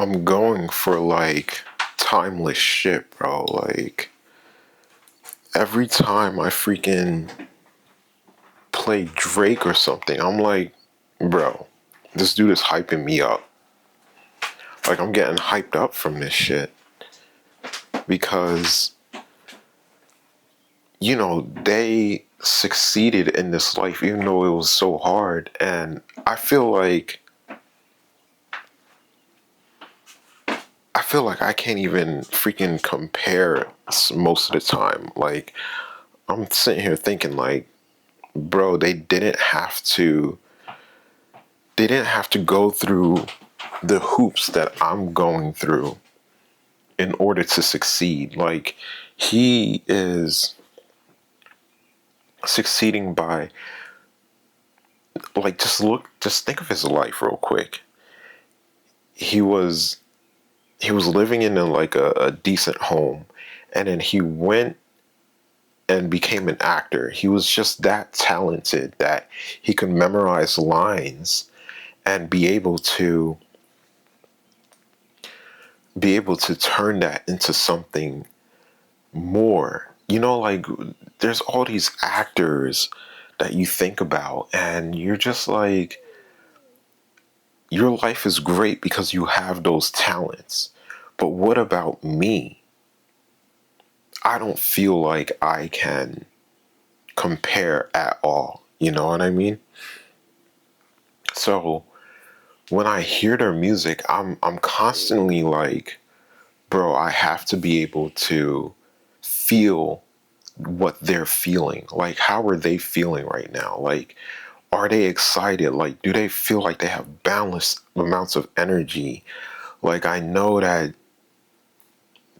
I'm going for like timeless shit, bro. Like every time I freaking play Drake or something, I'm like, bro, this dude is hyping me up. Like I'm getting hyped up from this shit because they succeeded in this life even though it was so hard, and I feel like I can't even freaking compare most of the time. Like I'm sitting here thinking like, bro, they didn't have to go through the hoops that I'm going through in order to succeed. Like he is succeeding by, like, just think of his life real quick. He was living in a decent home, and then he went and became an actor. He was just that talented that he could memorize lines and be able to turn that into something more. Like there's all these actors that you think about and you're just like, your life is great because you have those talents. But what about me? I don't feel like I can compare at all. You know what I mean? So when I hear their music, I'm constantly like, bro, I have to be able to feel what they're feeling. Like, how are they feeling right now? Like, are they excited? Like, do they feel like they have balanced amounts of energy? Like, I know that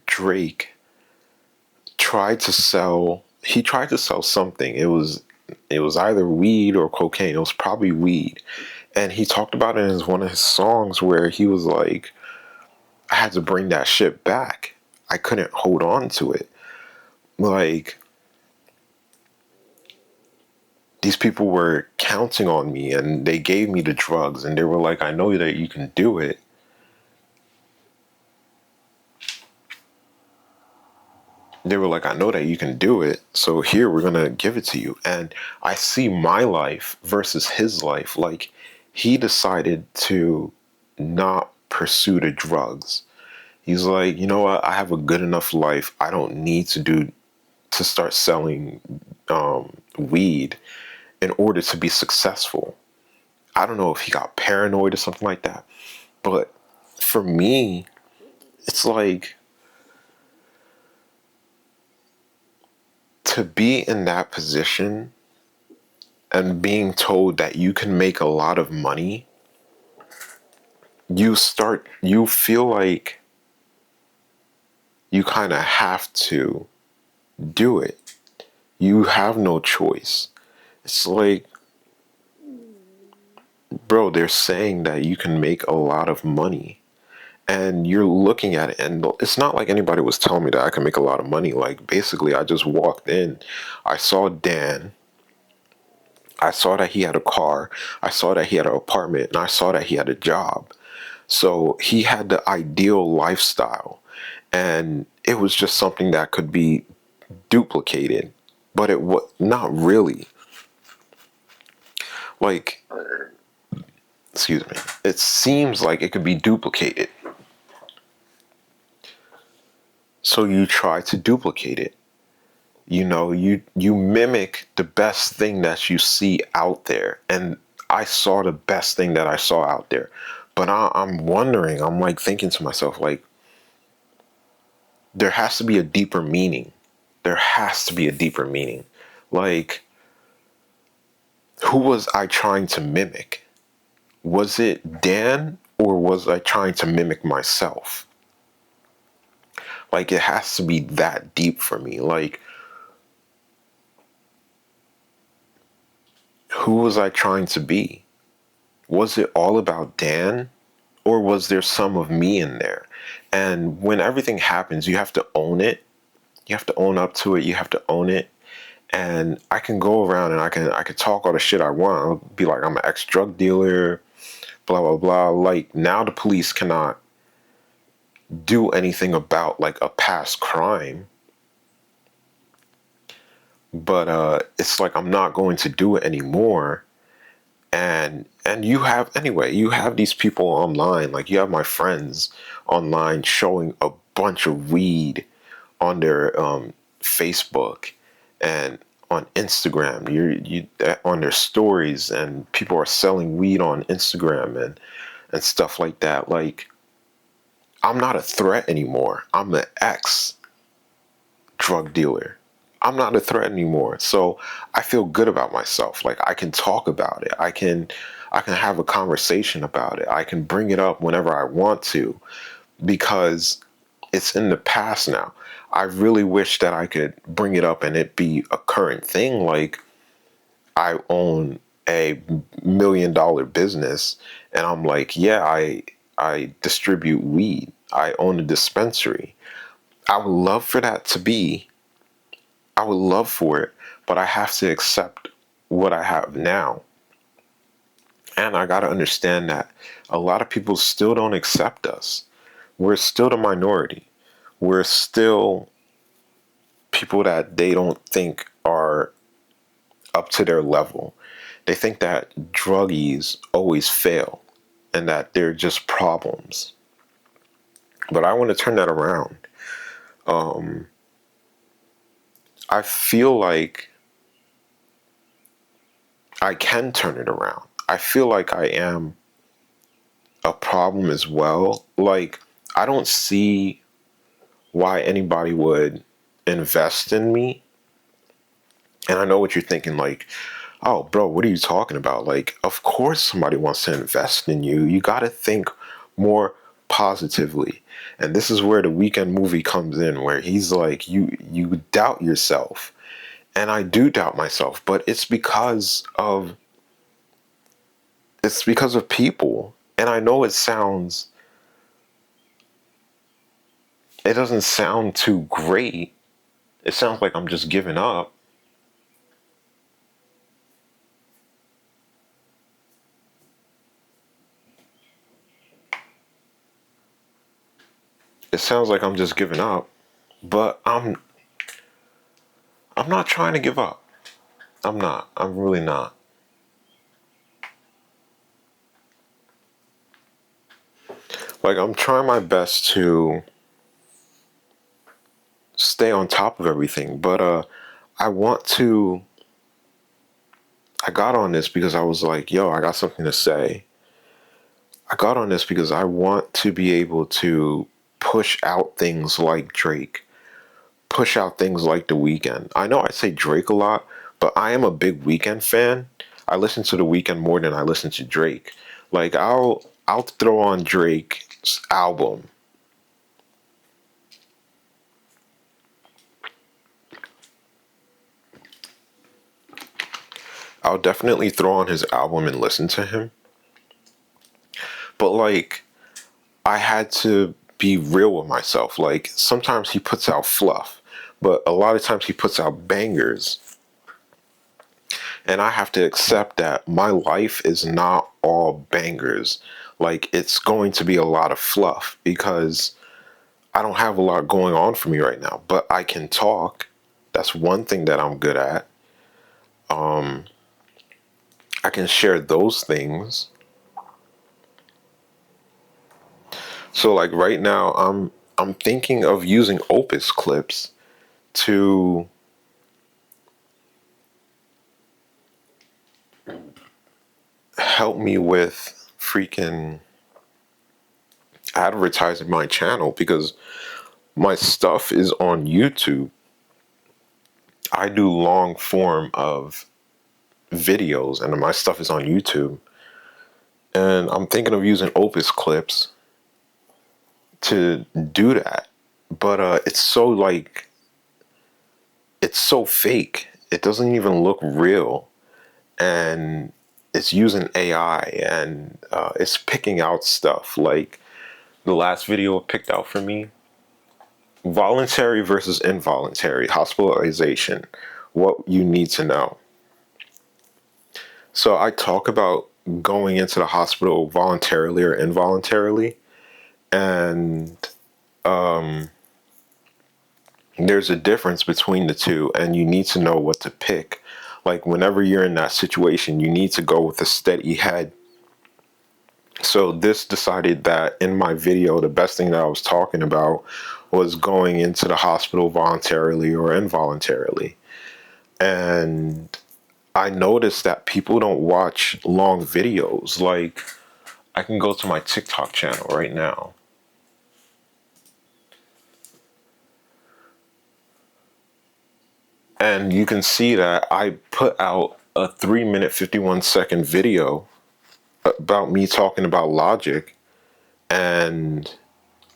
Drake tried to sell something. It was either weed or cocaine. It was probably weed. And he talked about it in one of his songs where he was like, I had to bring that shit back. I couldn't hold on to it. Like, these people were counting on me and they gave me the drugs and they were like, I know that you can do it. They were like, I know that you can do it. So here, we're going to give it to you. And I see my life versus his life. Like, he decided to not pursue the drugs. He's like, you know what? I have a good enough life. I don't need to start selling weed in order to be successful. I don't know if he got paranoid or something like that. But for me, it's like, to be in that position and being told that you can make a lot of money, you feel like you kind of have to do it. You have no choice. It's like, bro, they're saying that you can make a lot of money. And you're looking at it, and it's not like anybody was telling me that I can make a lot of money. Like, basically, I just walked in. I saw Dan. I saw that he had a car. I saw that he had an apartment. And I saw that he had a job. So he had the ideal lifestyle. And it was just something that could be duplicated. But it was not really. Like, excuse me. It seems like it could be duplicated. So you try to duplicate it. You mimic the best thing that you see out there. And I saw the best thing that I saw out there. But I'm wondering, I'm like thinking to myself, like, there has to be a deeper meaning. There has to be a deeper meaning. Like, who was I trying to mimic? Was it Dan, or was I trying to mimic myself? Like, it has to be that deep for me. Like, who was I trying to be? Was it all about Dan? Or was there some of me in there? And when everything happens, you have to own it. You have to own up to it. You have to own it. And I can go around and I can talk all the shit I want. I'll be like, I'm an ex drug dealer, blah blah blah. Like, now the police cannot do anything about like a past crime, but it's like I'm not going to do it anymore. And you have these people online, like you have my friends online showing a bunch of weed on their Facebook and on Instagram. You on their stories, and people are selling weed on Instagram and stuff like that. Like, I'm not a threat anymore. I'm an ex drug dealer. I'm not a threat anymore. So I feel good about myself. Like, I can talk about it. I can have a conversation about it. I can bring it up whenever I want to, because it's in the past now. I really wish that I could bring it up and it be a current thing. Like, I own a $1 million business, and I'm like, yeah, I distribute weed. I own a dispensary. I would love for that to be. I would love for it, but I have to accept what I have now. And I got to understand that a lot of people still don't accept us. We're still the minority. We're still people that they don't think are up to their level. They think that druggies always fail and that they're just problems. But I want to turn that around. Um, I feel like I can turn it around. I feel like I am a problem as well. Like, I don't see why anybody would invest in me. And I know what you're thinking, like, oh, bro, what are you talking about? Like, of course somebody wants to invest in you. You got to think more positively. And this is where the Weekend movie comes in, where he's like, you doubt yourself. And I do doubt myself, but it's because of people. And I know it doesn't sound too great. It sounds like I'm just giving up. It sounds like I'm just giving up, but I'm not trying to give up. I'm not. I'm really not. Like, I'm trying my best to stay on top of everything, but I want to I got on this because I was like, yo, I got something to say. I got on this because I want to be able to push out things like Drake, push out things like The Weeknd. I know I say Drake a lot, but I am a big Weeknd fan. I listen to The Weeknd more than I listen to Drake. Like, I'll throw on Drake's album. I'll definitely throw on his album and listen to him. But like, I had to be real with myself. Like, sometimes he puts out fluff, but a lot of times he puts out bangers. And I have to accept that my life is not all bangers. Like, it's going to be a lot of fluff because I don't have a lot going on for me right now, but I can talk. That's one thing that I'm good at. Um, I can share those things. So like right now, I'm thinking of using Opus clips to help me with freaking advertising my channel, because my stuff is on YouTube. I do long form of videos and my stuff is on YouTube. And I'm thinking of using Opus clips to do that. But it's so fake. It doesn't even look real. And it's using AI, and it's picking out stuff. Like, the last video it picked out for me: voluntary versus involuntary hospitalization, what you need to know. So I talk about going into the hospital voluntarily or involuntarily, and there's a difference between the two, and you need to know what to pick. Like, whenever you're in that situation, you need to go with a steady head. So this decided that in my video, the best thing that I was talking about was going into the hospital voluntarily or involuntarily. And I noticed that people don't watch long videos. Like, I can go to my TikTok channel right now. And you can see that I put out a 3 minute 51 second video about me talking about Logic, and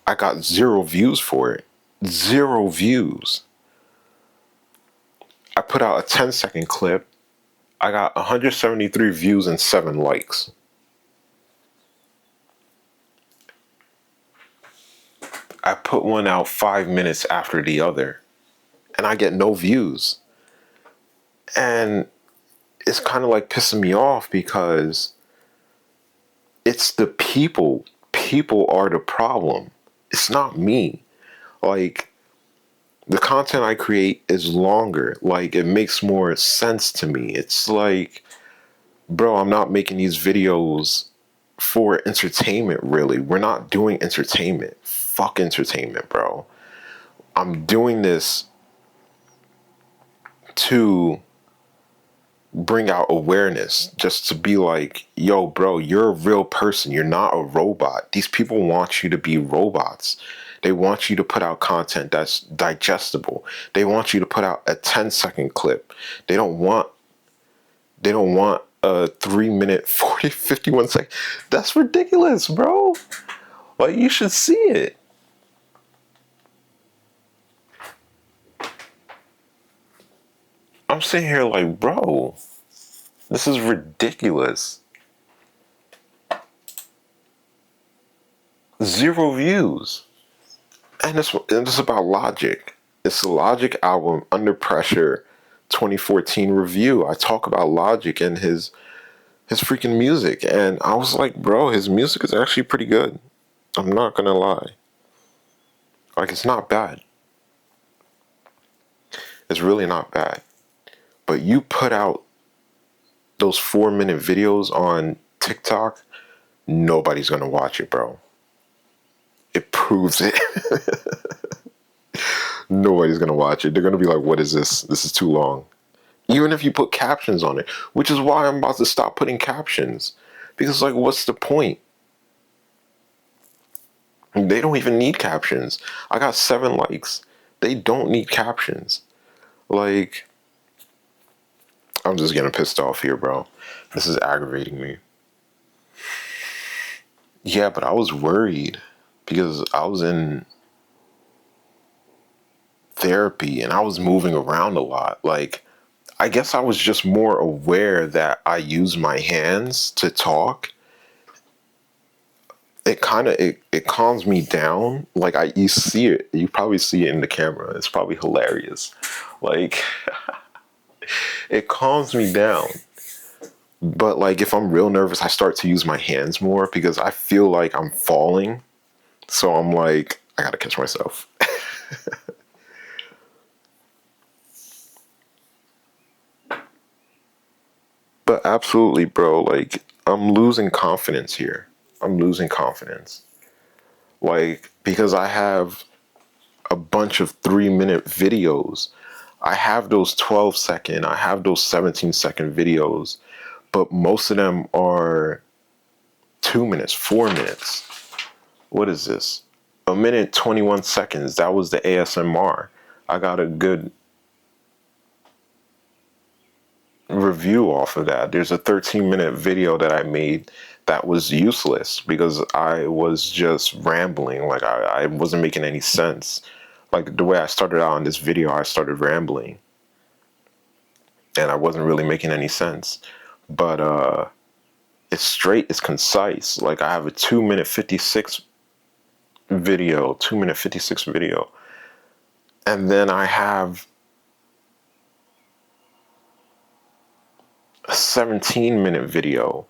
I got 0 views for it. 0 views. I put out a 10 second clip. I got 173 views and 7 likes. I put one out 5 minutes after the other, and I get no views. And it's kind of like pissing me off because it's the people. People are the problem. It's not me. Like, the content I create is longer. Like, it makes more sense to me. It's like, bro, I'm not making these videos for entertainment, really. We're not doing entertainment. Fuck entertainment, bro. I'm doing this to bring out awareness, just to be like, yo, bro, you're a real person. You're not a robot. These people want you to be robots. They want you to put out content that's digestible. They want you to put out a 10 second clip. They don't want a 3 minute 51 second. That's ridiculous, bro. Like, you should see it. I'm sitting here like, bro, this is ridiculous. 0 views. And it's about Logic. It's the Logic album, Under Pressure 2014 review. I talk about Logic and his freaking music. And I was like, bro, his music is actually pretty good. I'm not gonna lie. Like, it's not bad. It's really not bad. But you put out those 4 minute videos on TikTok, nobody's gonna watch it, bro. It proves it. Nobody's gonna watch it. They're gonna be like, what is this? This is too long. Even if you put captions on it, which is why I'm about to stop putting captions. Because, like, what's the point? They don't even need captions. I got 7 likes. They don't need captions. Like, I'm just getting pissed off here, bro. This is aggravating me. Yeah, but I was worried because I was in therapy and I was moving around a lot. Like, I guess I was just more aware that I use my hands to talk. It calms me down. Like, you see it, you probably see it in the camera. It's probably hilarious. Like, it calms me down. But, like, if I'm real nervous, I start to use my hands more because I feel like I'm falling. So I'm like, I gotta catch myself. But absolutely, bro, like, I'm losing confidence here. I'm losing confidence. Like, because I have a bunch of 3 minute videos. I have those 12 second, I have those 17 second videos, but most of them are 2 minutes, 4 minutes. What is this? 1 minute, 21 seconds. That was the ASMR. I got a good review off of that. There's a 13-minute video that I made that was useless because I was just rambling. Like, I wasn't making any sense. Like, the way I started out on this video, I started rambling and I wasn't really making any sense. But it's straight, it's concise. Like, I have a 2 minute 56 video, 2 minute 56 video. And then I have a 17-minute video,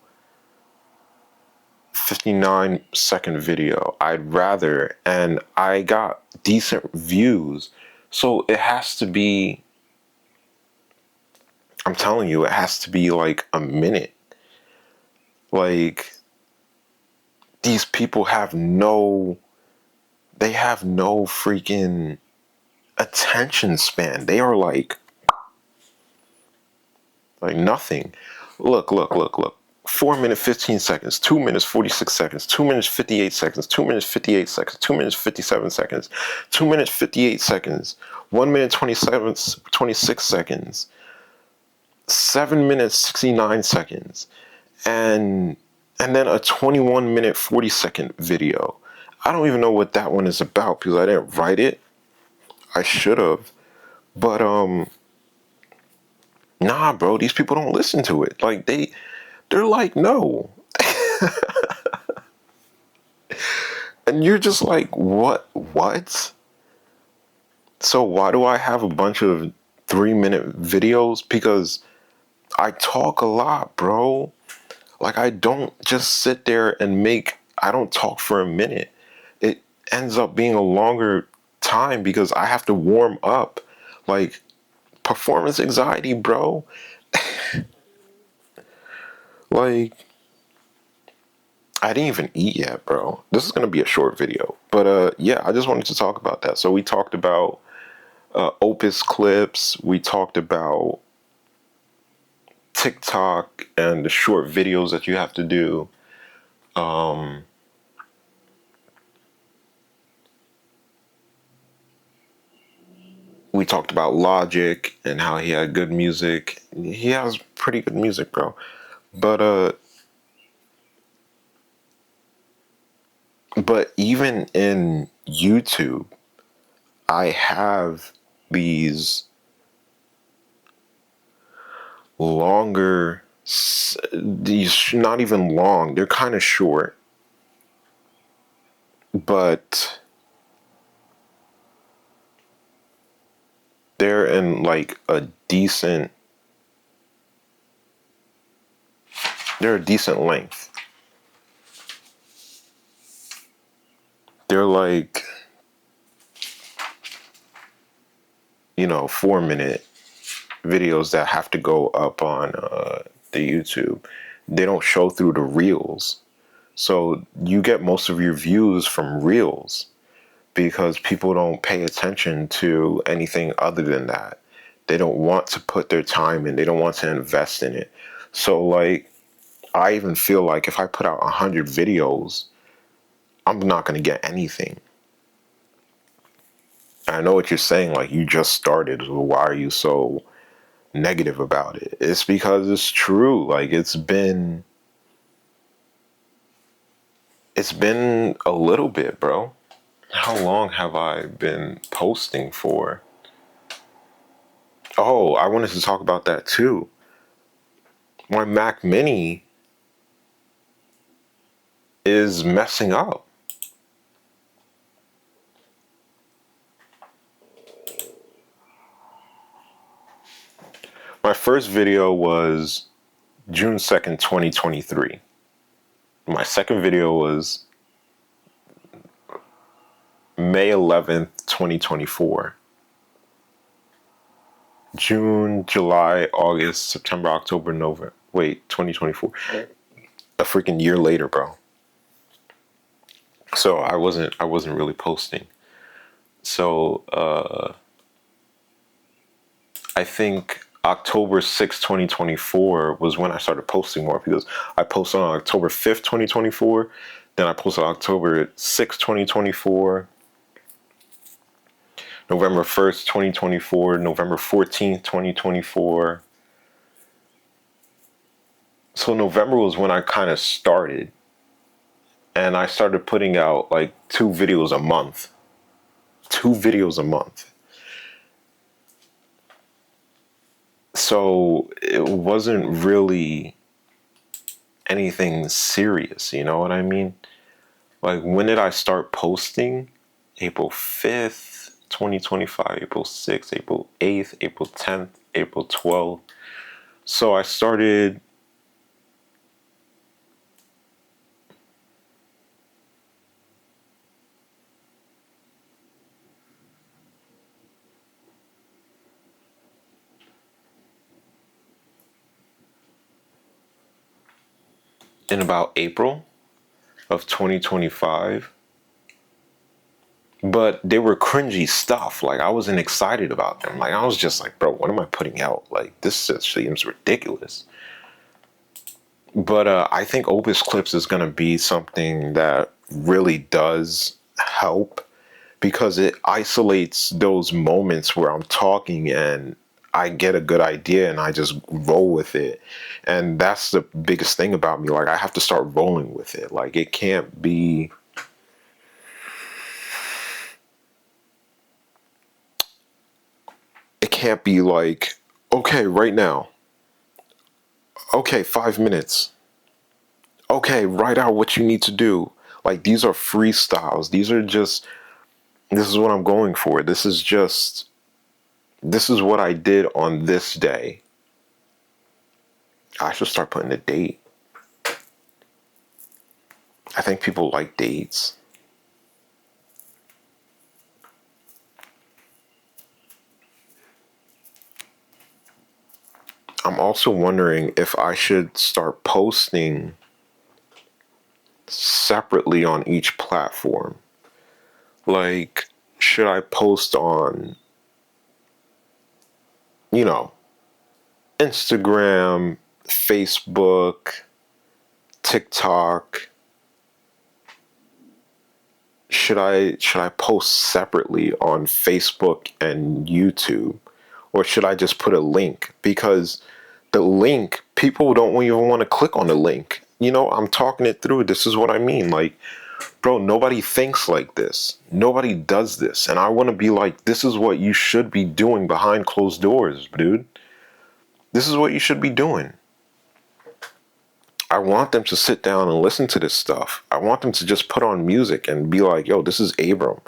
59-second video. I'd rather, and I got decent views. So it has to be, I'm telling you, it has to be like a minute. Like, these people they have no freaking attention span. They are like nothing. Look. 4 minutes 15 seconds, 2 minutes 46 seconds, 2 minutes 58 seconds, 2 minutes 58 seconds, 2 minutes 57 seconds, 2 minutes 58 seconds, 1 minute 26 seconds, 7 minutes 69 seconds, and then a 21-minute 40-second video. I don't even know what that one is about because I didn't write it. I should have. But nah, bro, these people don't listen to it. Like they're like, no. And you're just like, what? So why do I have a bunch of 3-minute videos? Because I talk a lot, bro. Like, I don't just sit there and I don't talk for a minute. It ends up being a longer time because I have to warm up. Like, performance anxiety, bro. Like, I didn't even eat yet, bro. This is gonna be a short video, but yeah, I just wanted to talk about that. So we talked about Opus Clips. We talked about TikTok and the short videos that you have to do. We talked about Logic and how he had good music. He has pretty good music, bro. But even in YouTube, I have these longer, these not even long, they're kind of short, but they're in like they're a decent length. They're like, 4-minute videos that have to go up on the YouTube. They don't show through the reels. So you get most of your views from reels because people don't pay attention to anything other than that. They don't want to put their time in. They don't want to invest in it. So like, I even feel like if I put out 100 videos, I'm not going to get anything. I know what you're saying. Like, you just started. So why are you so negative about it? It's because it's true. Like, it's been a little bit, bro. How long have I been posting for? Oh, I wanted to talk about that too. My Mac Mini is messing up. My first video was June 2nd, 2023. My second video was May 11th, 2024. June, July, August, September, October, November. Wait, 2024. A freaking year later, bro. So I wasn't really posting. So I think October 6th, 2024 was when I started posting more because I posted on October 5th, 2024. Then I posted October 6th, 2024. November 1st, 2024. November 14th, 2024. So November was when I kind of started. And I started putting out like 2 videos a month. 2 videos a month. So it wasn't really anything serious, you know what I mean? Like, when did I start posting? April 5th, 2025, April 6th, April 8th, April 10th, April 12th. So I started in about April of 2025. But they were cringy stuff. Like, I wasn't excited about them. Like, I was just like, bro, what am I putting out? Like, this just seems ridiculous. But I think Opus Clips is going to be something that really does help, because it isolates those moments where I'm talking and I get a good idea and I just roll with it. And that's the biggest thing about me. Like, I have to start rolling with it. Like, it can't be like, okay, right now. Okay, 5 minutes. Okay, write out what you need to do. Like, these are freestyles. This is what I'm going for. This is what I did on this day. I should start putting a date. I think people like dates. I'm also wondering if I should start posting separately on each platform. Like, should I post on, you know, Instagram, Facebook, TikTok? Should I post separately on Facebook and YouTube? Or should I just put a link? Because the link, people don't even want to click on the link. I'm talking it through. This is what I mean. Like, bro, nobody thinks like this. Nobody does this. And I want to be like, this is what you should be doing behind closed doors, dude. This is what you should be doing. I want them to sit down and listen to this stuff. I want them to just put on music and be like, yo, this is Abram.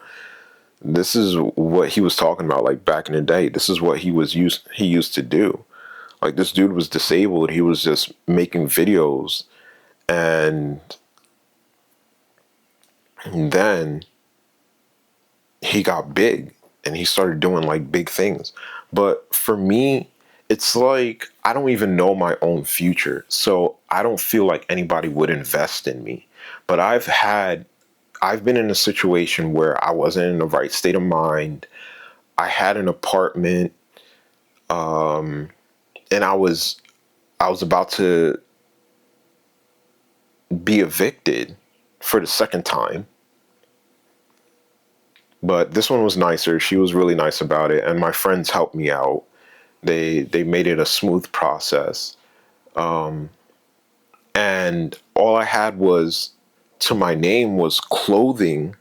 This is what he was talking about, like, back in the day. This is what he used to do. Like, this dude was disabled. He was just making videos, and then he got big and he started doing like big things. But for me, it's like, I don't even know my own future. So I don't feel like anybody would invest in me. But I've been in a situation where I wasn't in the right state of mind. I had an apartment, and I was about to be evicted for the second time. But this one was nicer. She was really nice about it, and my friends helped me out. They made it a smooth process. And all I had was, to my name, was clothing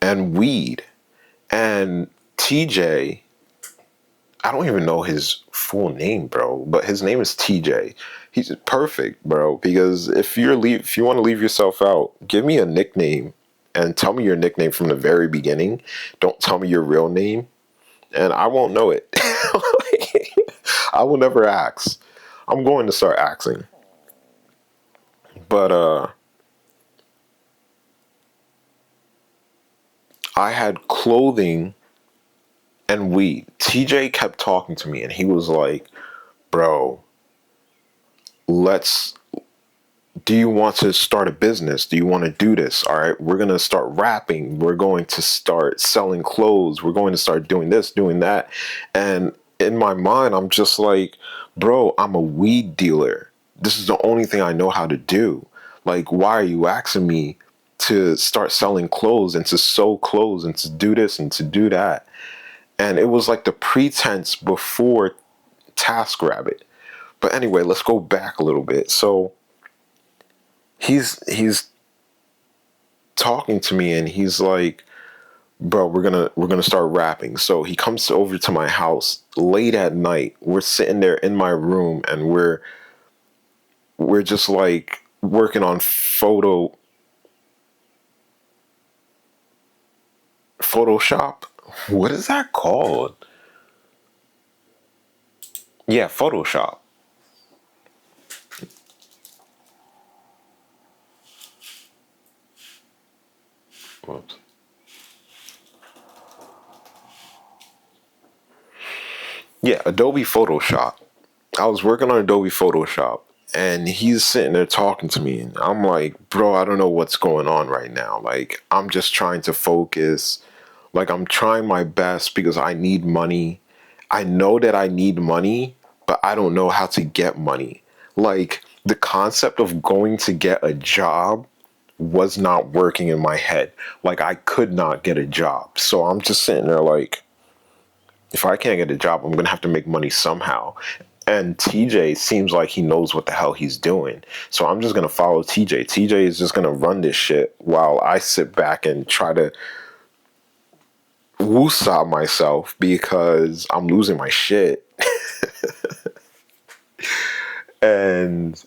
and weed. And TJ, I don't even know his full name, bro, but his name is TJ. He's perfect, bro, because if you want to leave yourself out, give me a nickname and tell me your nickname from the very beginning. Don't tell me your real name, and I won't know it. I will never ask. I'm going to start asking. But I had clothing and weed. TJ kept talking to me and he was like, bro, let's do you want to start a business? Do you want to do this? All right, we're going to start rapping. We're going to start selling clothes. We're going to start doing this, doing that. And in my mind, I'm just like, bro, I'm a weed dealer. This is the only thing I know how to do. Like, why are you asking me to start selling clothes and to sew clothes and to do this and to do that? And it was like the pretense before TaskRabbit. But anyway, let's go back a little bit. So he's talking to me and he's like, bro, we're gonna start rapping. So he comes over to my house late at night. We're sitting there in my room and we're just like working on Photoshop. What is that called? Yeah, Photoshop. Whoops. Yeah, Adobe Photoshop. I was working on Adobe Photoshop, And he's sitting there talking to me, and I'm like, bro, I don't know what's going on right now. Like, I'm just trying to focus. Like, I'm trying my best because I need money. I know that I need money, but I don't know how to get money. Like, the concept of going to get a job was not working in my head. Like, I could not get a job. So I'm just sitting there like, if I can't get a job, I'm going to have to make money somehow. And TJ seems like he knows what the hell he's doing. So I'm just going to follow TJ. TJ is just going to run this shit while I sit back and try to woosah myself because I'm losing my shit. And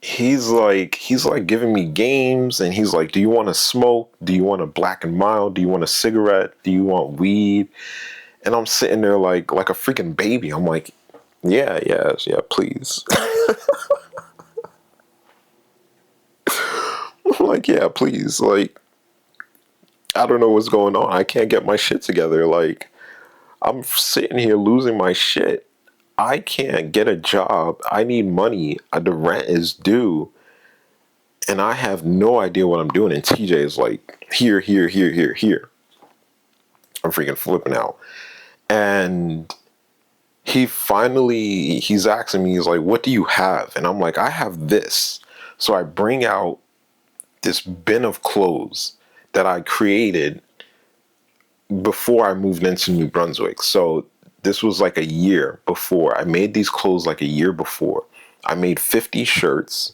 he's like giving me games, and he's like, do you want to smoke? Do you want a Black and Mild? Do you want a cigarette? Do you want weed? And I'm sitting there like a freaking baby. I'm like, yeah, please. I'm like, yeah, please. Like, I don't know what's going on. I can't get my shit together. Like, I'm sitting here losing my shit. I can't get a job. I need money. The rent is due. And I have no idea what I'm doing. And TJ is like, here, here, here, here, here. I'm freaking flipping out. And he's asking me, he's like, what do you have? And I'm like, I have this. So I bring out this bin of clothes that I created before I moved into New Brunswick. So this was like a year before. I made these clothes like a year before. I made 50 shirts,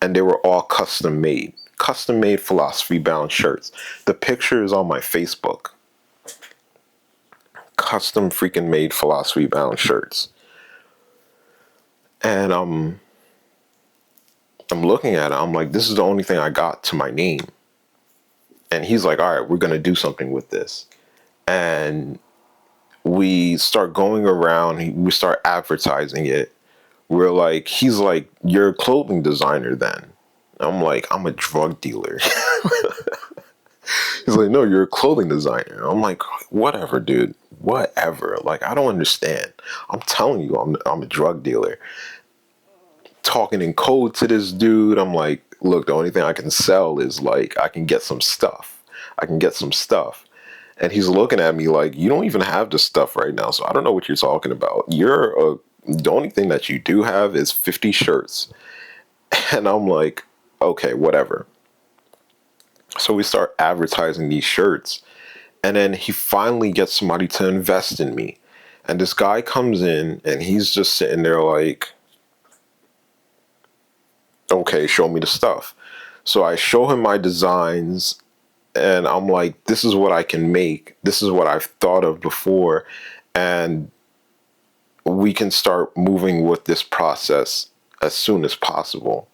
and they were all custom made. Custom made philosophy bound shirts. The picture is on my Facebook. Custom freaking made philosophy bound shirts. And I'm looking at it. I'm like, this is the only thing I got to my name. And he's like, all right, we're going to do something with this. And we start going around. We start advertising it. We're like, he's like, you're a clothing designer then. I'm like, I'm a drug dealer. He's like, no, you're a clothing designer. I'm like, whatever, dude. Whatever. Like, I don't understand. I'm telling you, I'm a drug dealer. Talking in code to this dude. I'm like, look, the only thing I can sell is like, I can get some stuff. I can get some stuff. And he's looking at me like, you don't even have the stuff right now. So I don't know what you're talking about. The only thing that you do have is 50 shirts. And I'm like, okay, whatever. So we start advertising these shirts. And then he finally gets somebody to invest in me. And this guy comes in and he's just sitting there like, okay, show me the stuff. So I show him my designs, and I'm like, this is what I can make. This is what I've thought of before. And we can start moving with this process as soon as possible.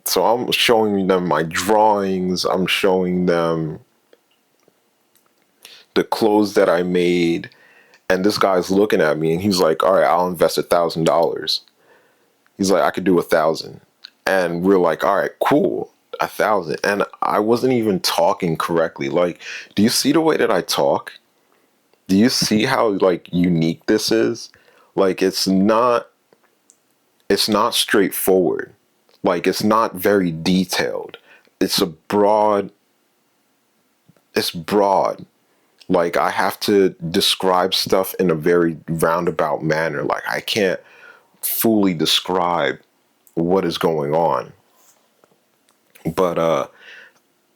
So I'm showing them my drawings. I'm showing them the clothes that I made. And this guy's looking at me and he's like, all right, I'll invest $1,000. He's like, I could do 1,000. And we're like, all right, cool. 1,000. And I wasn't even talking correctly. Like, do you see the way that I talk? Do you see how like unique this is? Like, it's not straightforward. Like, it's not very detailed. It's broad. Like, I have to describe stuff in a very roundabout manner. Like, I can't fully describe what is going on. But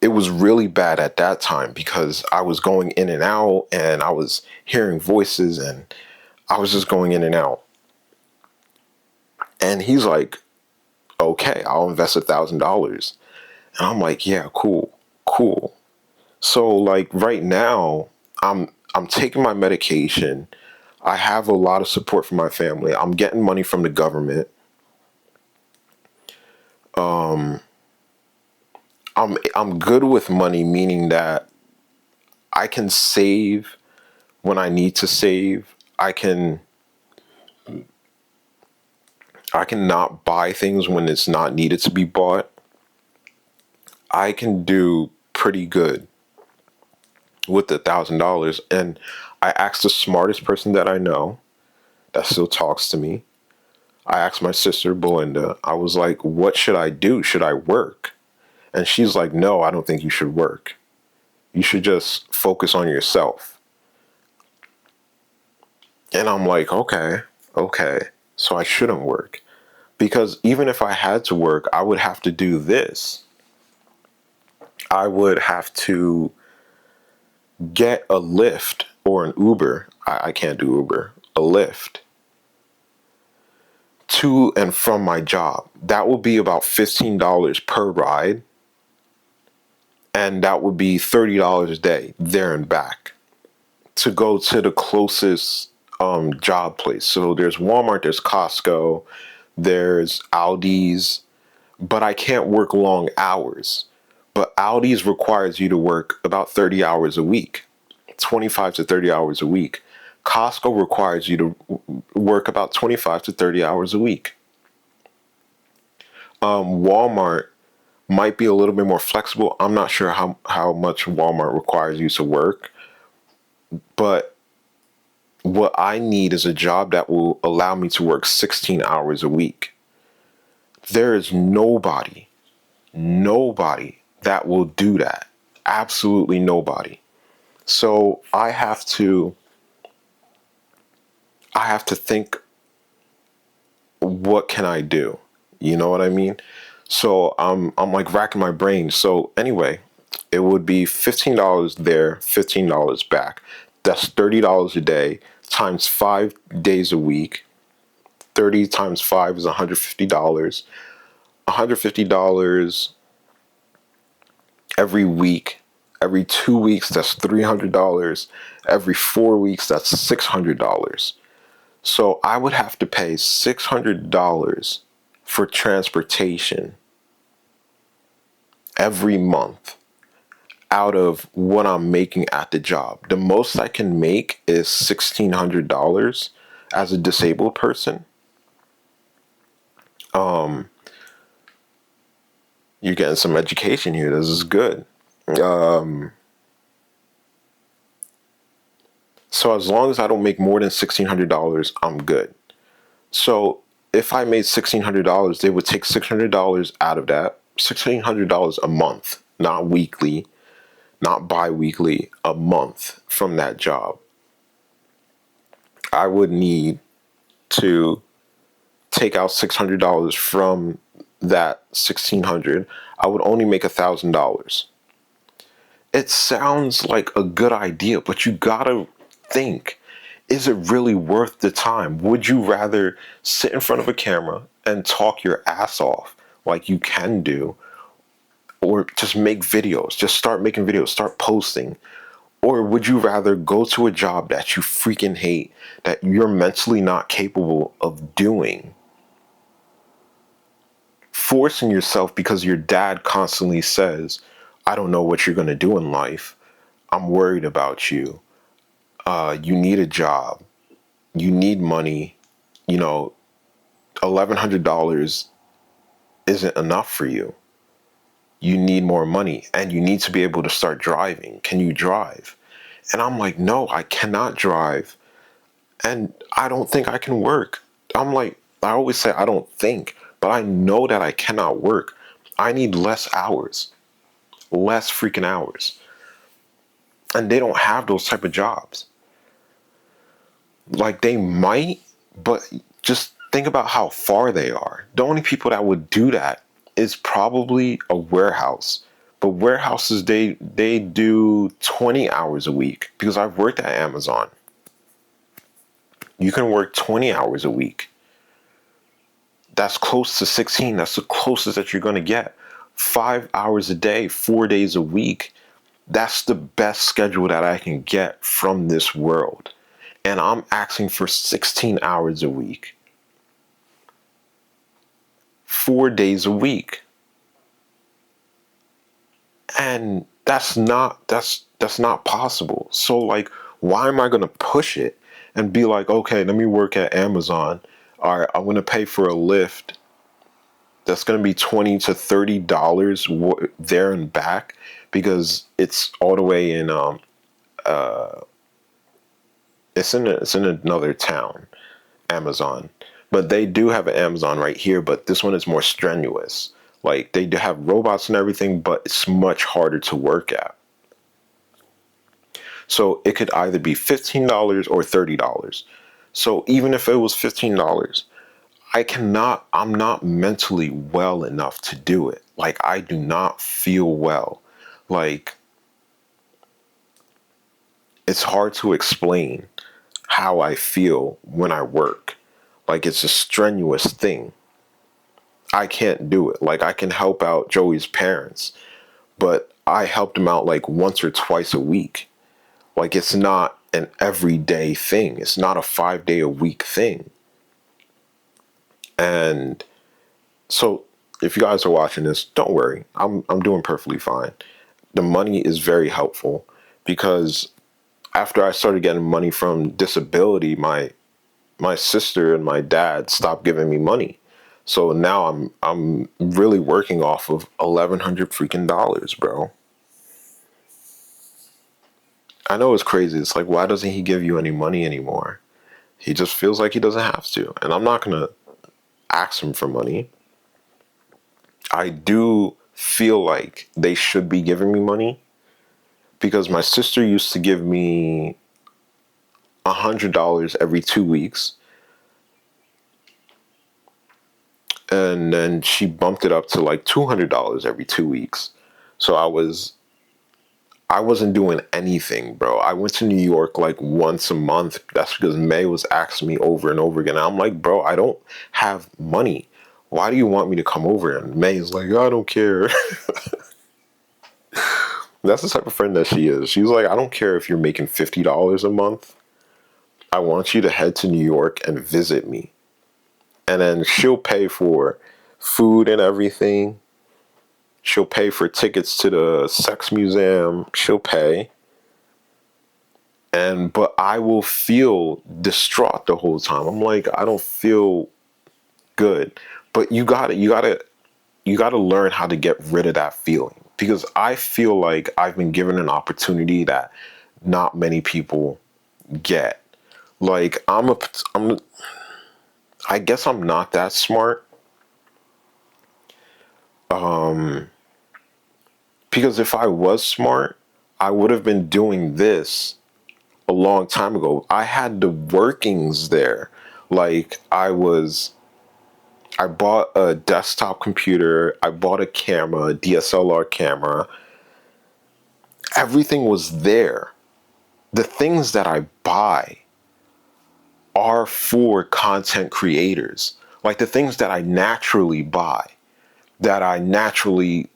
it was really bad at that time because I was going in and out and I was hearing voices and I was just going in and out. And he's like, okay, I'll invest $1,000. And I'm like, yeah, cool. So like right now, I'm taking my medication. I have a lot of support from my family. I'm getting money from the government. I'm good with money, meaning that I can save when I need to save. I can not buy things when it's not needed to be bought. I can do pretty good with $1,000. And I asked the smartest person that I know that still talks to me. I asked my sister, Belinda, I was like, what should I do? Should I work? And she's like, no, I don't think you should work. You should just focus on yourself. And I'm like, okay. So I shouldn't work. Because even if I had to work, I would have to do this. I would have to get a Lyft or an Uber. I can't do Uber, a Lyft to and from my job. That would be about $15 per ride. And that would be $30 a day there and back to go to the closest job place. So there's Walmart, there's Costco, there's Aldi's, but I can't work long hours. But Aldi's requires you to work about 30 hours a week, 25 to 30 hours a week. Costco requires you to work about 25 to 30 hours a week. Walmart might be a little bit more flexible. I'm not sure how much Walmart requires you to work, but what I need is a job that will allow me to work 16 hours a week. There is nobody that will do that. Absolutely nobody. So I have to think, what can I do? You know what I mean? So I'm like racking my brain. So anyway, it would be $15 there, $15 back. That's $30 a day times 5 days a week. 30 times 5 is $150. $150 every week. Every 2 weeks, that's $300. Every 4 weeks, that's $600. So I would have to pay $600 for transportation every month out of what I'm making at the job. The most I can make is $1,600 as a disabled person. You're getting some education here. This is good. So as long as I don't make more than $1,600, I'm good. So if I made $1,600, they would take $600 out of that. $1,600 a month, not weekly, not bi-weekly, a month from that job. I would need to take out $600 from that 1,600. I would only make $1,000. It sounds like a good idea, but you gotta think, is it really worth the time? Would you rather sit in front of a camera and talk your ass off like you can do, or just make videos, just start making videos, start posting? Or would you rather go to a job that you freaking hate, that you're mentally not capable of doing, forcing yourself because your dad constantly says, I don't know what you're going to do in life. I'm worried about you. You need a job. You need money. You know, $1,100 isn't enough for you. You need more money and you need to be able to start driving. Can you drive? And I'm like, no, I cannot drive. And I don't think I can work. I'm like, I always say I don't think, but I know that I cannot work. I need less hours, less freaking hours. And they don't have those type of jobs. Like they might, but just think about how far they are. The only people that would do that is probably a warehouse. But warehouses, they do 20 hours a week, because I've worked at Amazon. You can work 20 hours a week. That's close to 16. That's the closest that you're going to get. 5 hours a day, 4 days a week. That's the best schedule that I can get from this world. And I'm asking for 16 hours a week. 4 days a week. And that's not possible. So like, why am I going to push it and be like, okay, let me work at Amazon. All right, I'm going to pay for a Lyft. That's going to be $20 to $30 there and back, because it's all the way in it's in another town, Amazon. But they do have an Amazon right here, but this one is more strenuous. Like they do have robots and everything, but it's much harder to work at. So it could either be $15 or $30. So even if it was $15, I'm not mentally well enough to do it. Like I do not feel well. Like it's hard to explain how I feel when I work. Like it's a strenuous thing. I can't do it. Like I can help out Joey's parents, but I helped him out like once or twice a week. Like it's not an everyday thing. It's not a 5 day a week thing. And so if you guys are watching this, don't worry. I'm doing perfectly fine. The money is very helpful because after I started getting money from disability, my sister and my dad stopped giving me money. So now I'm really working off of 1,100 freaking dollars, bro. I know it's crazy. It's like, why doesn't he give you any money anymore? He just feels like he doesn't have to. And I'm not gonna ask him for money. I do feel like they should be giving me money because my sister used to give me $100 every 2 weeks, and then she bumped it up to like $200 every 2 weeks. So I wasn't doing anything, bro. I went to New York like once a month. That's because May was asking me over and over again. I'm like, bro, I don't have money. Why do you want me to come over? And May is like, I don't care. That's the type of friend that she is. She's like, I don't care if you're making $50 a month. I want you to head to New York and visit me. And then she'll pay for food and everything. She'll pay for tickets to the sex museum. She'll pay. But I will feel distraught the whole time. I'm like, I don't feel good. But you gotta learn how to get rid of that feeling. Because I feel like I've been given an opportunity that not many people get. Like I guess I'm not that smart. Because if I was smart, I would have been doing this a long time ago. I had the workings there. Like I bought a desktop computer, I bought a camera, a DSLR camera. Everything was there. The things that I buy are for content creators. Like the things that I naturally buy, that I naturally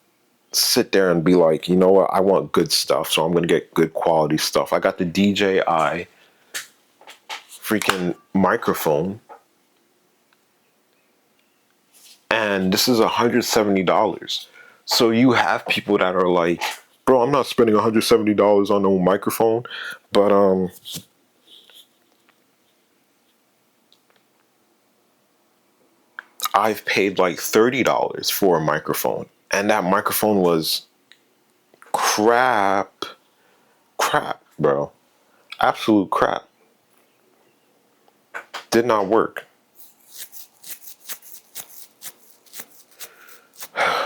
sit there and be like, you know what, I want good stuff, so I'm gonna get good quality stuff. I got the DJI freaking microphone, and this is $170. So you have people that are like, bro, I'm not spending $170 on no microphone, but I've paid like $30 for a microphone, and that microphone was crap, bro. Absolute crap. Did not work.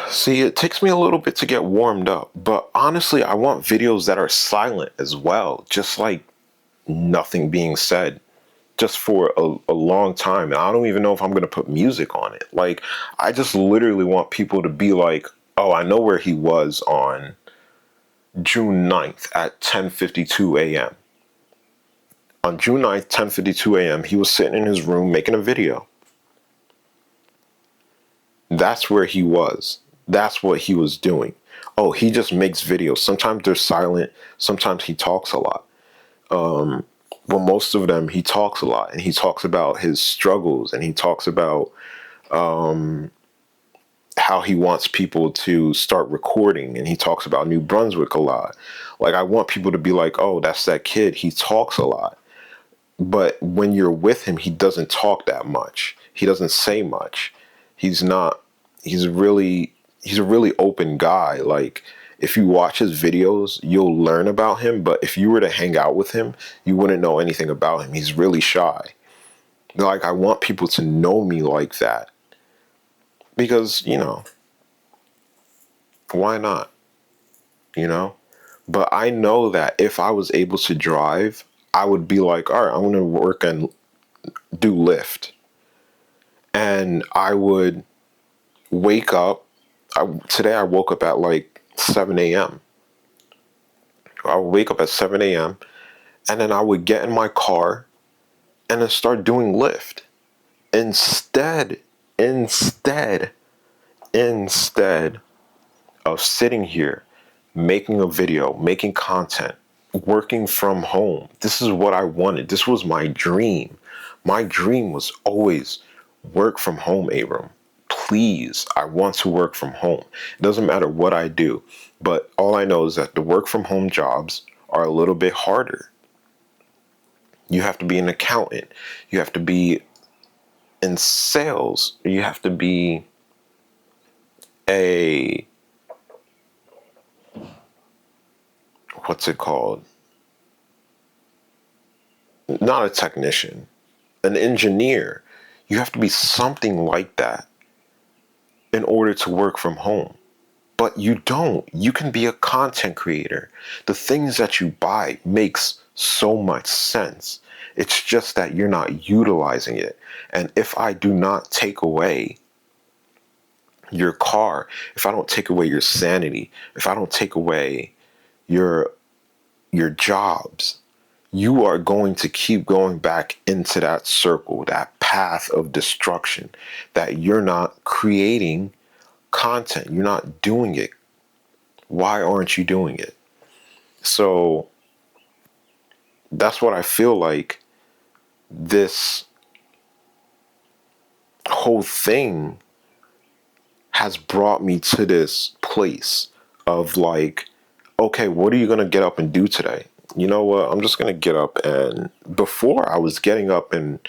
See, it takes me a little bit to get warmed up, but honestly, I want videos that are silent as well, just like nothing being said, just for a long time. And I don't even know if I'm going to put music on it. Like, I just literally want people to be like, oh, I know where he was on June 9th at 10:52 a.m. On June 9th, 10:52 a.m., he was sitting in his room making a video. That's where he was. That's what he was doing. Oh, he just makes videos. Sometimes they're silent. Sometimes he talks a lot. Well, most of them, he talks a lot. And he talks about his struggles. And he talks about how he wants people to start recording. And he talks about New Brunswick a lot. Like, I want people to be like, oh, that's that kid. He talks a lot. But when you're with him, he doesn't talk that much. He doesn't say much. He's not, he's a really open guy. Like, if you watch his videos, you'll learn about him. But if you were to hang out with him, you wouldn't know anything about him. He's really shy. Like, I want people to know me like that because, why not? You know? But I know that if I was able to drive, I would be like, all right, I'm going to work and do Lyft. And I would wake up. Today I woke up at like 7 a.m. I would wake up at 7 a.m. and then I would get in my car and then start doing Lyft. Instead, instead, instead of sitting here, making a video, making content, working from home. This is what I wanted. This was my dream. My dream was always work from home, Abram. Please, I want to work from home. It doesn't matter what I do, but all I know is that the work from home jobs are a little bit harder. You have to be an accountant. You have to be in sales. You have to be a, what's it called? Not a technician, an engineer. You have to be something like that in order to work from home. But you don't. You can be a content creator. The things that you buy makes so much sense. It's just that you're not utilizing it. And if I do not take away your car, if I don't take away your sanity, if I don't take away your jobs, you are going to keep going back into that circle, that path of destruction, that you're not creating content. You're not doing it. Why aren't you doing it? So that's what I feel like this whole thing has brought me to this place of like, okay, what are you going to get up and do today? You know what? I'm just going to get up. And before I was getting up at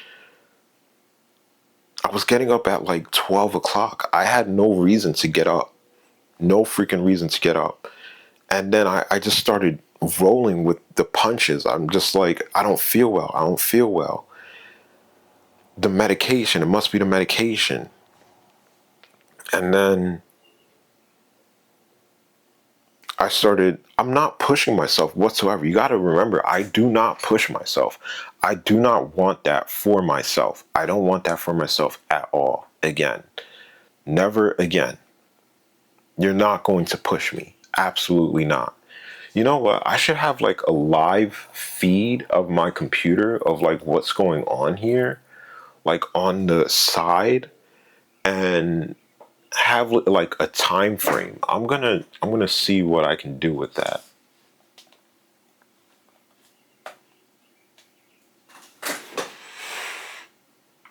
like 12 o'clock. I had no reason to get up, no freaking reason to get up. And then I just started rolling with the punches. I'm just like, I don't feel well. I don't feel well. The medication, it must be the medication. And then I'm not pushing myself whatsoever. You got to remember, I do not push myself. I do not want that for myself. I don't want that for myself at all. Again, never again. You're not going to push me. Absolutely not. You know what? I should have like a live feed of my computer of like what's going on here, like on the side, and have like a time frame. I'm gonna see what I can do with that.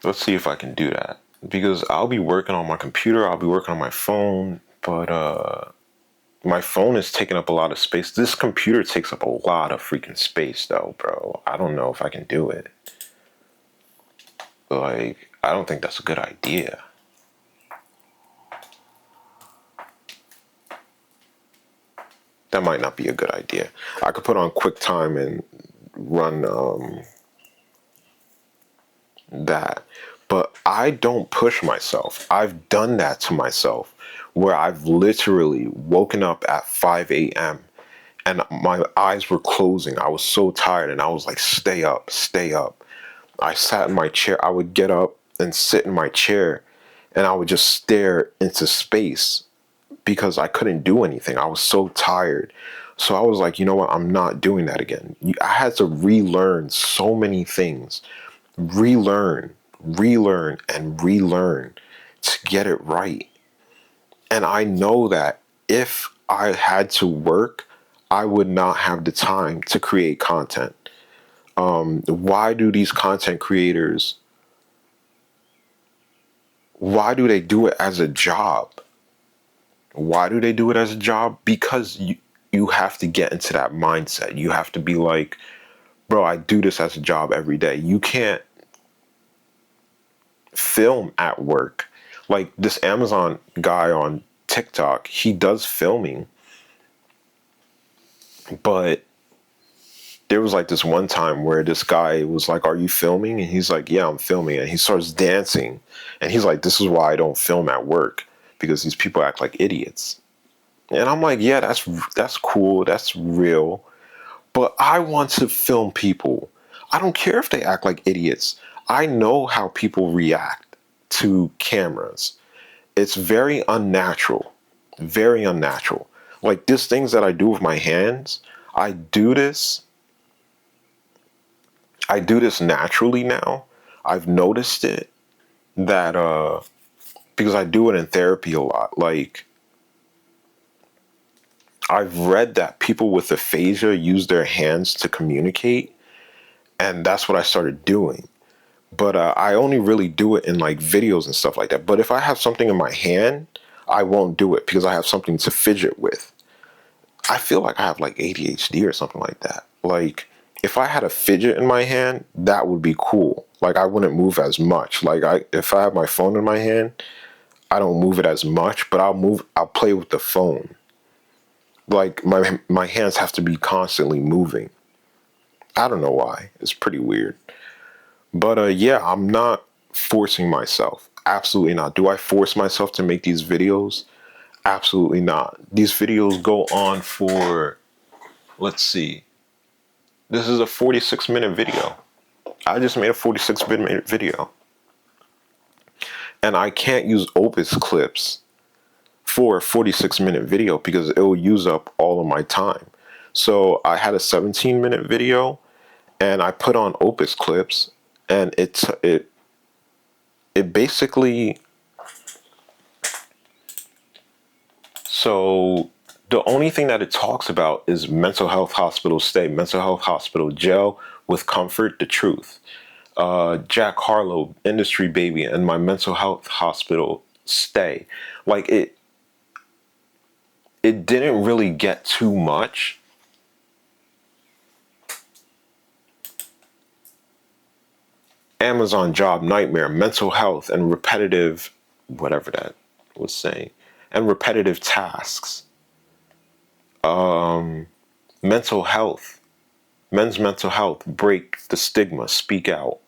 Let's see if I can do that. Because I'll be working on my computer, I'll be working on my phone, but my phone is taking up a lot of space. This computer takes up a lot of freaking space though, bro. I don't know if I can do it. Like, I don't think that's a good idea. That might not be a good idea. I could put on QuickTime and run that. But I don't push myself. I've done that to myself where I've literally woken up at 5 a.m. and my eyes were closing. I was so tired and I was like, stay up, stay up. I sat in my chair. I would get up and sit in my chair and I would just stare into space because I couldn't do anything. I was so tired. So I was like, you know what? I'm not doing that again. I had to relearn so many things, relearn, relearn, and relearn to get it right. And I know that if I had to work, I would not have the time to create content. Why do these content creators, why do they do it as a job? Why do they do it as a job? Because you have to get into that mindset. You have to be like, bro, I do this as a job every day. You can't film at work. Like this Amazon guy on TikTok, he does filming, but there was like this one time where this guy was like, "Are you filming?" And he's like, "Yeah, I'm filming." And he starts dancing, and he's like, "This is why I don't film at work, because these people act like idiots." And I'm like, "Yeah, that's cool, that's real, but I want to film people. I don't care if they act like idiots. I know how people react to cameras. It's very unnatural, very unnatural. Like these things that I do with my hands, I do this I do this naturally now. I've noticed it that because I do it in therapy a lot. Like I've read that people with aphasia use their hands to communicate, and that's what I started doing. But I only really do it in like videos and stuff like that. But if I have something in my hand, I won't do it because I have something to fidget with. I feel like I have like ADHD or something like that. Like if I had a fidget in my hand, that would be cool. Like I wouldn't move as much. Like if I have my phone in my hand, I don't move it as much, but I'll play with the phone. Like my hands have to be constantly moving. I don't know why. It's pretty weird. But yeah, I'm not forcing myself. Absolutely not. Do I force myself to make these videos? Absolutely not. These videos go on for, let's see. This is a 46-minute video. I just made a 46-minute video. And I can't use Opus clips for a 46-minute video because it will use up all of my time. So I had a 17-minute video and I put on Opus clips, and it basically, so the only thing that it talks about is mental health hospital stay, mental health hospital jail with comfort, the truth. Jack Harlow, industry baby, and my mental health hospital stay. Like it didn't really get too much. Amazon job nightmare, mental health, and repetitive, whatever that was saying, and repetitive tasks. Mental health, men's mental health, break the stigma, speak out.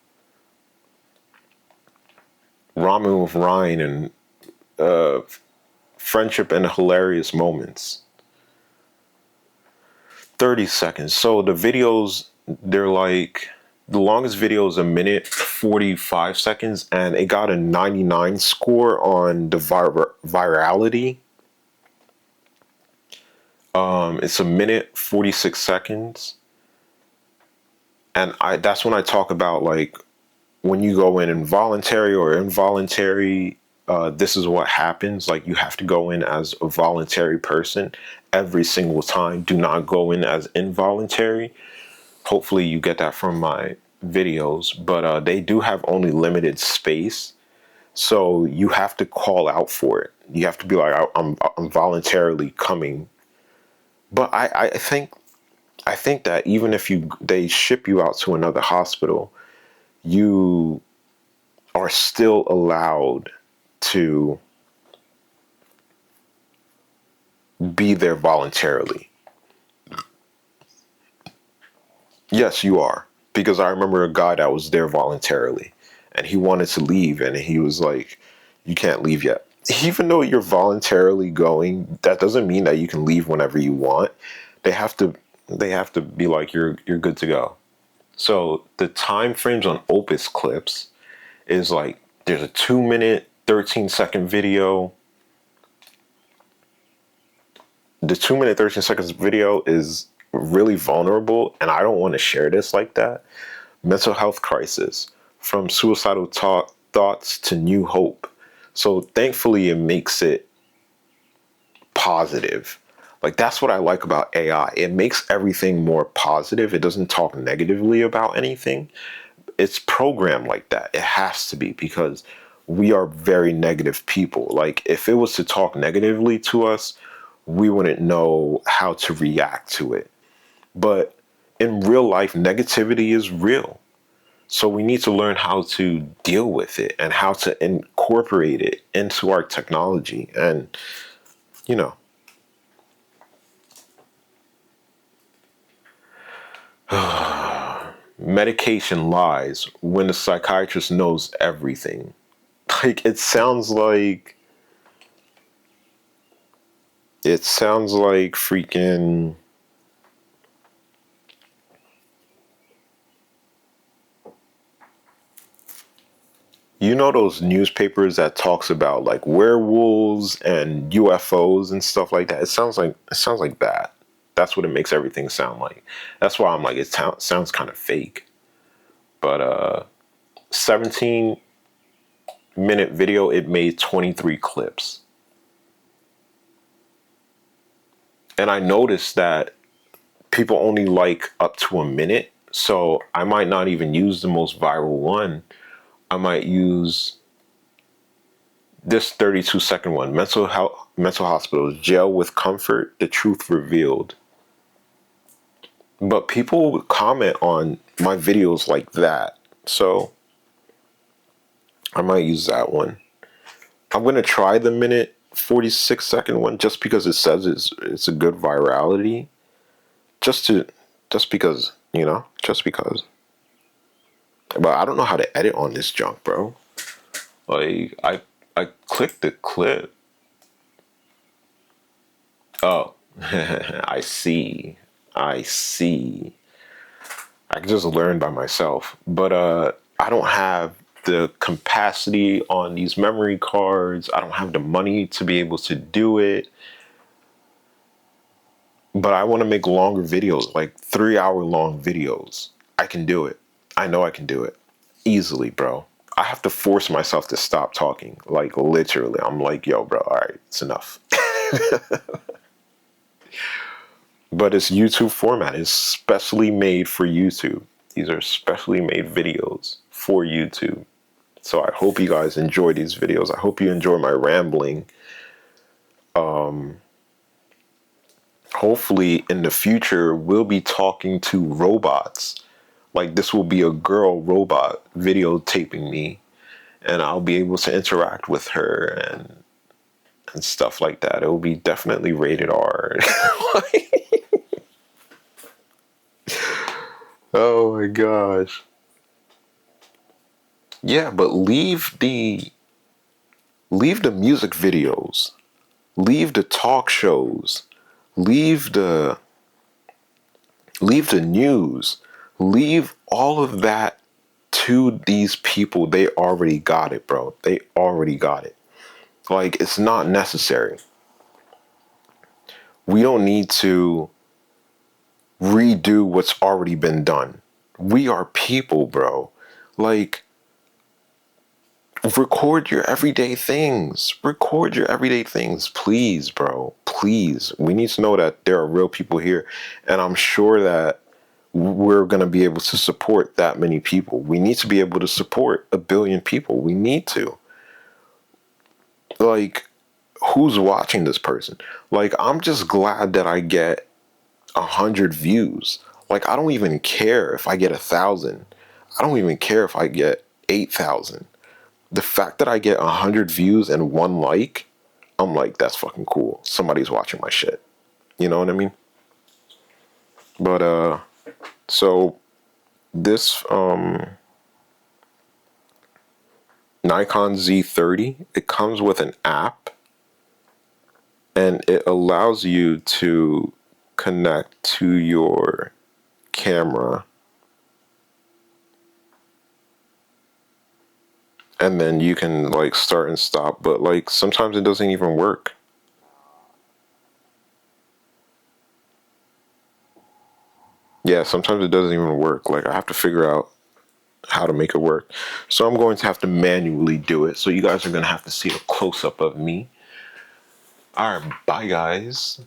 Ramen with Ryan and friendship and hilarious moments. 30 seconds. So the videos, they're like, the longest video is a minute 45 seconds, and it got a 99 score on the virality. It's a minute 46 seconds, and that's when I talk about like when you go in involuntary or involuntary. This is what happens. Like you have to go in as a voluntary person every single time. Do not go in as involuntary. Hopefully you get that from my videos, but they do have only limited space, so you have to call out for it. You have to be like, I'm voluntarily coming. But I think that even if they ship you out to another hospital, you are still allowed to be there voluntarily. Yes, you are. Because I remember a guy that was there voluntarily and he wanted to leave, and he was like, "You can't leave yet." Even though you're voluntarily going, that doesn't mean that you can leave whenever you want. They have to they have to be like, you're good to go. So the time frames on Opus clips is like there's a 2 minute, 13-second video. The 2 minute, 13 seconds video is really vulnerable, and I don't want to share this like that. Mental health crisis, from suicidal thoughts to new hope. So thankfully, it makes it positive. Like that's what I like about AI. It makes everything more positive. It doesn't talk negatively about anything. It's programmed like that. It has to be, because we are very negative people. Like if it was to talk negatively to us, we wouldn't know how to react to it. But in real life, negativity is real. So we need to learn how to deal with it and how to incorporate it into our technology. And, you know, medication lies when the psychiatrist knows everything. Like it sounds like freaking, you know, those newspapers that talks about like werewolves and UFOs and stuff like that. It sounds like that. That's what it makes everything sound like. That's why I'm like, sounds kind of fake. But 17-minute video, it made 23 clips. And I noticed that people only like up to a minute. So I might not even use the most viral one. I might use this 32-second one. Mental hospitals, jail with comfort, the truth revealed. But people would comment on my videos like that. So I might use that one. I'm going to try the minute 46-second one just because it says it's a good virality. Just because, just because. But I don't know how to edit on this junk, bro. Like, I clicked the clip. Oh, I see. I just learned by myself. But I don't have the capacity on these memory cards. I don't have the money to be able to do it. But I want to make longer videos, like 3-hour long videos. I can do it. I know I can do it easily, bro. I have to force myself to stop talking. Like, literally, I'm like, yo, bro, all right, it's enough. But it's YouTube format. It's specially made for YouTube. These are specially made videos for YouTube. So I hope you guys enjoy these videos. I hope you enjoy my rambling. Hopefully in the future, we'll be talking to robots. Like, this will be a girl robot videotaping me, and I'll be able to interact with her and stuff like that. It will be definitely rated R. Oh my gosh. Yeah, but leave the music videos, leave the talk shows, leave the news, leave all of that to these people. They already got it, bro. They already got it. Like, it's not necessary. We don't need to redo what's already been done. We are people, bro. Like, record your everyday things. Record your everyday things, please, bro. Please. We need to know that there are real people here. And I'm sure that we're going to be able to support that many people. We need to be able to support 1 billion people. We need to. Like, who's watching this person? Like, I'm just glad that I get 100 views. Like, I don't even care if I get 1,000. I don't even care if I get 8,000. The fact that I get 100 views and 1 like, I'm like, that's fucking cool. Somebody's watching my shit. You know what I mean? But so this Nikon Z30, it comes with an app, and it allows you to connect to your camera, and then you can like start and stop, but like sometimes it doesn't even work. Yeah, sometimes it doesn't even work. Like, I have to figure out how to make it work. So I'm going to have to manually do it. So you guys are going to have to see a close-up of me. All right, bye guys.